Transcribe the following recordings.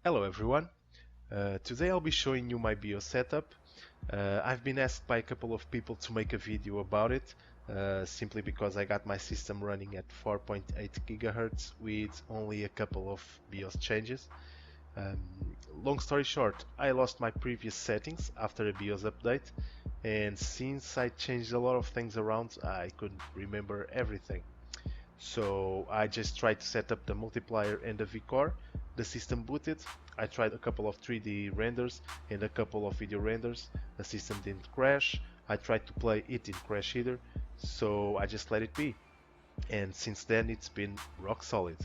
Hello everyone, today I'll be showing you my BIOS setup. I've been asked by a couple of people to make a video about it, simply because I got my system running at 4.8 GHz with only a couple of BIOS changes. Um, Long story short, I lost my previous settings after a BIOS update, and since I changed a lot of things around, I couldn't remember everything. So I just tried to set up the multiplier and the vCore. The system booted. I tried a couple of 3D renders and a couple of video renders. The system didn't crash. I tried to play, it didn't crash either. So I just let it be. And since then it's been rock solid.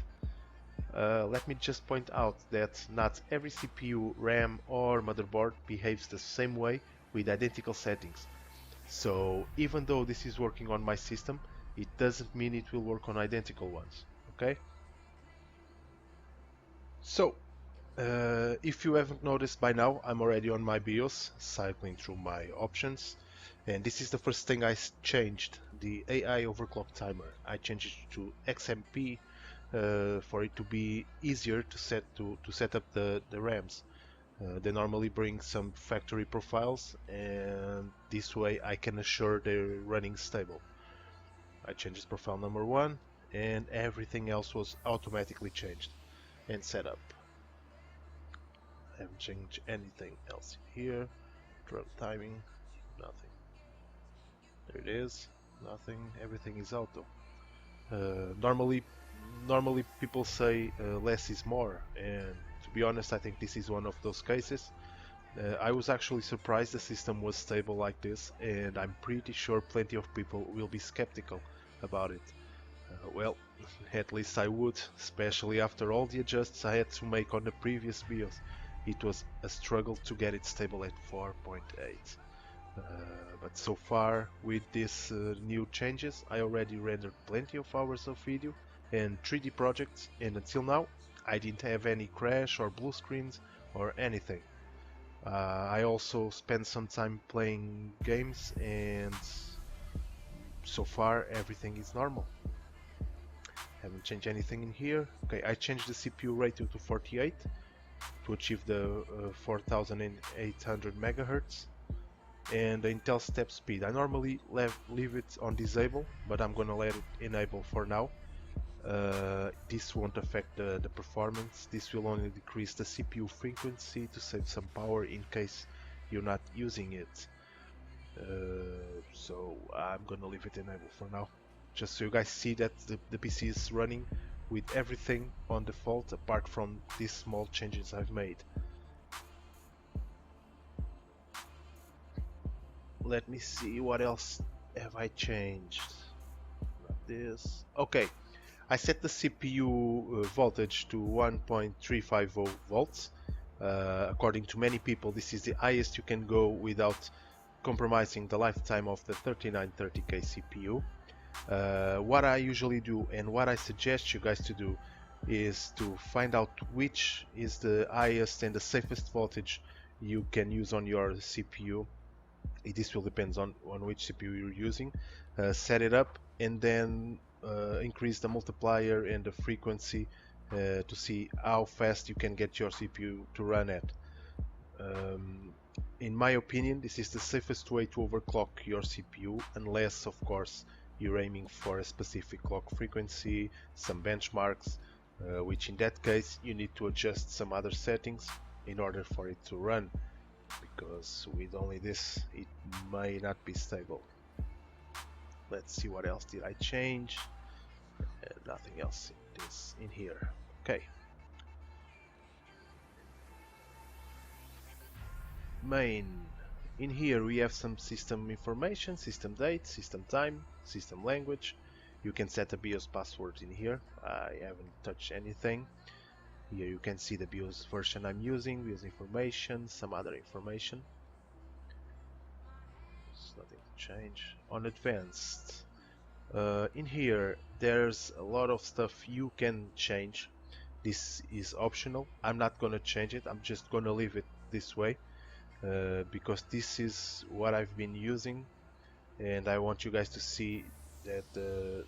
Let me just point out that not every CPU, RAM or motherboard behaves the same way with identical settings. So even though this is working on my system, it doesn't mean it will work on identical ones, okay? So, if you haven't noticed by now, I'm already on my BIOS, cycling through my options, and this is the first thing I changed, the AI overclock timer. I changed it to XMP for it to be easier to set up the RAMs. They normally bring some factory profiles, and this way I can assure they're running stable. I changed profile number 1 and everything else was automatically changed and set up. I haven't changed anything else here. Drop timing, nothing. There it is, nothing, everything is auto. Normally people say less is more, and to be honest I think this is one of those cases. I was actually surprised the system was stable like this, and I'm pretty sure plenty of people will be skeptical about it. Well, at least I would, especially after all the adjusts I had to make on the previous BIOS. It was a struggle to get it stable at 4.8. But so far, with these new changes, I already rendered plenty of hours of video and 3D projects, and until now, I didn't have any crash or blue screens or anything. I also spent some time playing games, and so far everything is normal. Haven't changed anything in here. Okay, I changed the CPU ratio to 48 to achieve the 4800 megahertz, and the Intel step speed. I normally leave it on disable, but I'm gonna let it enable for now. This won't affect the performance. This will only decrease the CPU frequency to save some power in case you're not using it. So I'm gonna leave it enabled for now, just so you guys see that the PC is running with everything on default apart from these small changes I've made. Let me see, what else have I changed? Not this. Okay, I set the CPU voltage to 1.350 volts. According to many people, this is the highest you can go without compromising the lifetime of the 3930K CPU. What I usually do and what I suggest you guys to do is to find out which is the highest and the safest voltage you can use on your CPU. This will depend on which CPU you're using. Set it up and then increase the multiplier and the frequency to see how fast you can get your CPU to run at. In my opinion, this is the safest way to overclock your CPU, unless of course you're aiming for a specific clock frequency, some benchmarks, which in that case you need to adjust some other settings in order for it to run, because with only this it may not be stable. Let's see, what else did I change? Nothing else in here. Okay. Main. In here we have some system information, system date, system time, system language. You can set a BIOS password in here. I haven't touched anything. Here you can see the BIOS version I'm using, BIOS information, some other information. There's nothing to change. On advanced, in here there's a lot of stuff you can change. This is optional. I'm not gonna change it. I'm just gonna leave it this way. Because this is what I've been using, and I want you guys to see that the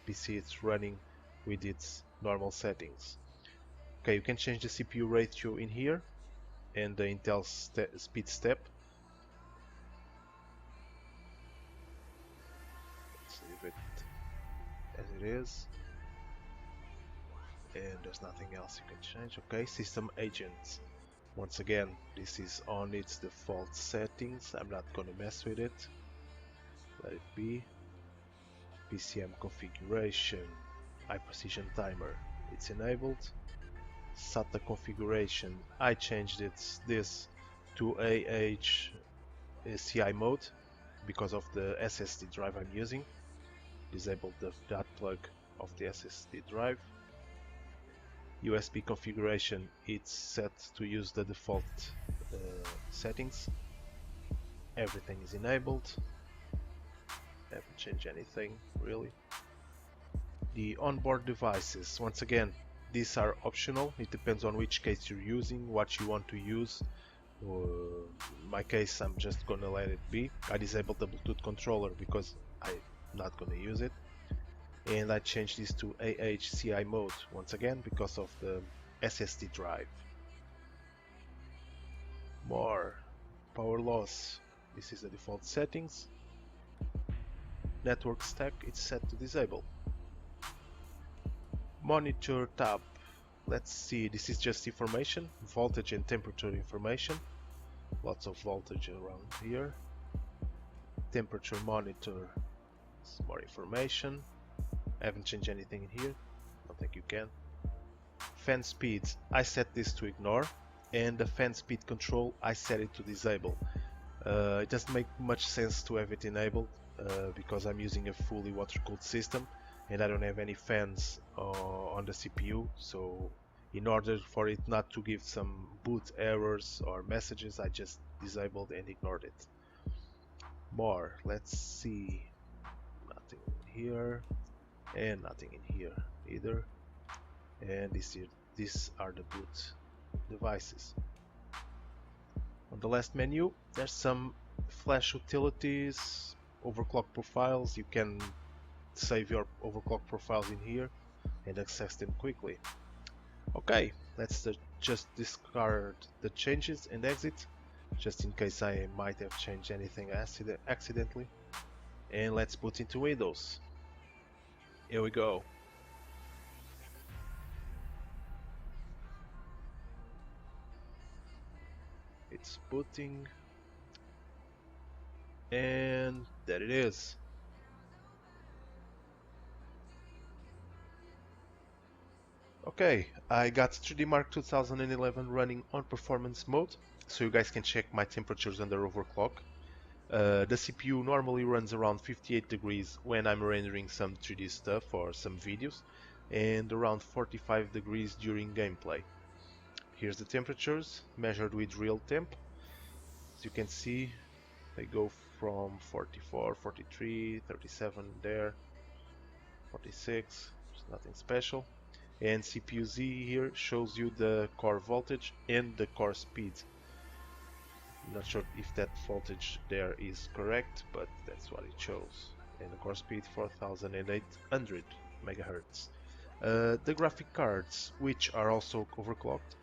PC is running with its normal settings. Okay, you can change the CPU ratio in here and the Intel speed step. Let's leave it as it is. And there's nothing else you can change. Okay, system agents. Once again, this is on its default settings. I'm not gonna mess with it. Let it be. PCM configuration, high precision timer, it's enabled. SATA configuration, I changed this to AHCI mode because of the SSD drive I'm using. Disabled that plug of the SSD drive. USB configuration, it's set to use the default settings. Everything is enabled. Haven't changed anything really. The onboard devices, once again, these are optional. It depends on which case you're using, what you want to use. In my case, I'm just gonna let it be. I disabled the Bluetooth controller because I'm not gonna use it. And I changed this to AHCI mode once again because of the SSD drive. More power loss, this is the default settings. Network stack, it's set to disable. Monitor tab, let's see, this is just information, voltage and temperature information. Lots of voltage around here. Temperature monitor, some more information. I haven't changed anything in here, I don't think you can. Fan speeds, I set this to ignore, and the fan speed control, I set it to disable. It doesn't make much sense to have it enabled because I'm using a fully water-cooled system and I don't have any fans on the CPU, so in order for it not to give some boot errors or messages, I just disabled and ignored it. More, let's see, nothing here and nothing in here either, and these are the boot devices. On the last menu, there's some flash utilities, overclock profiles. You can save your overclock profiles in here and access them quickly. Okay, let's just discard the changes and exit, just in case I might have changed anything accidentally. And let's boot into Windows. Here we go. It's booting. And there it is. Okay, I got 3D Mark 2011 running on performance mode, so you guys can check my temperatures under overclock. The CPU normally runs around 58 degrees when I'm rendering some 3D stuff or some videos, and around 45 degrees during gameplay. Here's the temperatures measured with real temp. As you can see, they go from 44, 43, 37 there, 46, there's nothing special. And CPU Z here shows you the core voltage and the core speed. I'm not sure if that voltage there is correct, but that's what it shows. And the core speed 4800 megahertz. The graphic cards, which are also overclocked,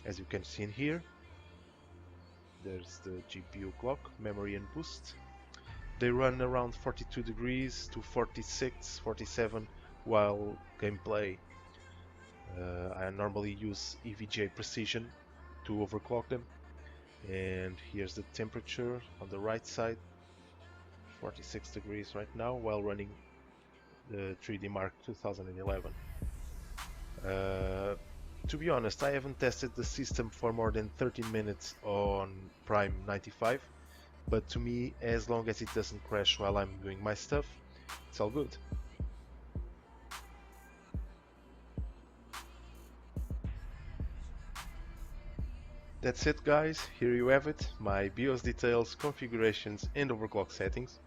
as you can see in here. There's the GPU clock, memory and boost. They run around 42 degrees to 46, 47 while gameplay. I normally use EVGA precision to overclock them. And here's the temperature on the right side, 46 degrees right now while running the 3D Mark 2011. To be honest, I haven't tested the system for more than 13 minutes on Prime 95, but to me, as long as it doesn't crash while I'm doing my stuff, it's all good. That's it guys, here you have it, my BIOS details, configurations and overclock settings.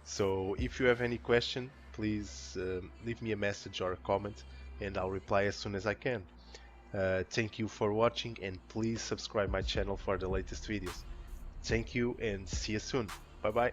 So if you have any question, please leave me a message or a comment and I'll reply as soon as I can. Thank you for watching and please subscribe my channel for the latest videos. Thank you and see you soon. Bye bye.